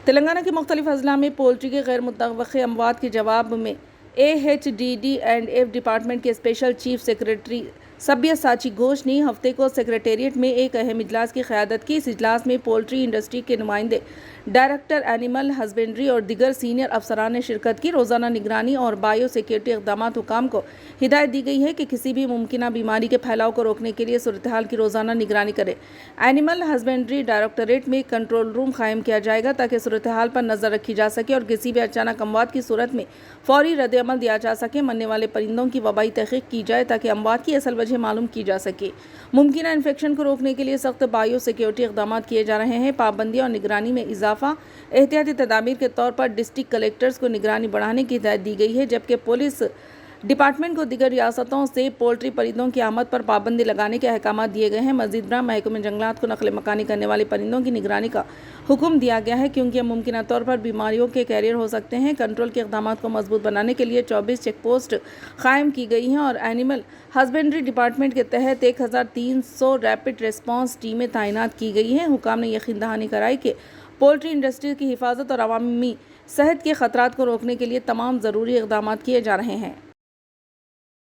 تلنگانہ کے مختلف اضلاع میں پولٹری کے غیر متوقع اموات کے جواب میں AHDD&F ڈپارٹمنٹ کے special chief secretary Sabiya ساچی Ghosh نے ہفتے کو سیکریٹریٹ میں ایک اہم اجلاس کی قیادت کی۔ اس اجلاس میں پولٹری انڈسٹری کے نمائندے، ڈائریکٹر اینیمل ہسبینڈری اور دیگر سینئر افسران نے شرکت کی۔ روزانہ نگرانی اور بائیو سیکورٹی اقدامات حکام کو ہدایت دی گئی ہے کہ کسی بھی ممکنہ بیماری کے پھیلاؤ کو روکنے کے لیے صورتحال کی روزانہ نگرانی کریں۔ اینیمل ہسبینڈری ڈائریکٹوریٹ میں کنٹرول روم قائم کیا جائے گا تاکہ صورتحال پر نظر رکھی جا سکے اور کسی بھی اچانک اموات کی صورت میں فوری رد عمل دیا جا سکے۔ مرنے والے پرندوں کی وبائی تحقیق کی جائے تاکہ اموات کی اصل وجہ معلوم کی جا سکے۔ ممکنہ انفیکشن کو روکنے کے لیے سخت بائیو سیکورٹی اقدامات کیے جا رہے ہیں۔ پابندی اور نگرانی میں اضافہ، احتیاطی تدابیر کے طور پر ڈسٹرکٹ کلکٹرز کو نگرانی بڑھانے کی ہدایت دی گئی ہے، جبکہ پولیس ڈپارٹمنٹ کو دیگر ریاستوں سے پولٹری پرندوں کی آمد پر پابندی لگانے کے احکامات دیے گئے ہیں۔ مزید برآں محکمہ جنگلات کو نقل مکانی کرنے والے پرندوں کی نگرانی کا حکم دیا گیا ہے، کیونکہ یہ ممکنہ طور پر بیماریوں کے کیریئر ہو سکتے ہیں۔ کنٹرول کے اقدامات کو مضبوط بنانے کے لیے 24 چیک پوسٹ قائم کی گئی ہیں اور اینیمل ہسبینڈری ڈپارٹمنٹ کے تحت 1300 ریپڈ ریسپانس ٹیمیں تعینات کی گئی ہیں۔ حکام نے یقین دہانی کرائی کہ پولٹری انڈسٹری کی حفاظت اور عوامی صحت کے خطرات کو روکنے کے لیے تمام ضروری اقدامات کیے جا رہے ہیں۔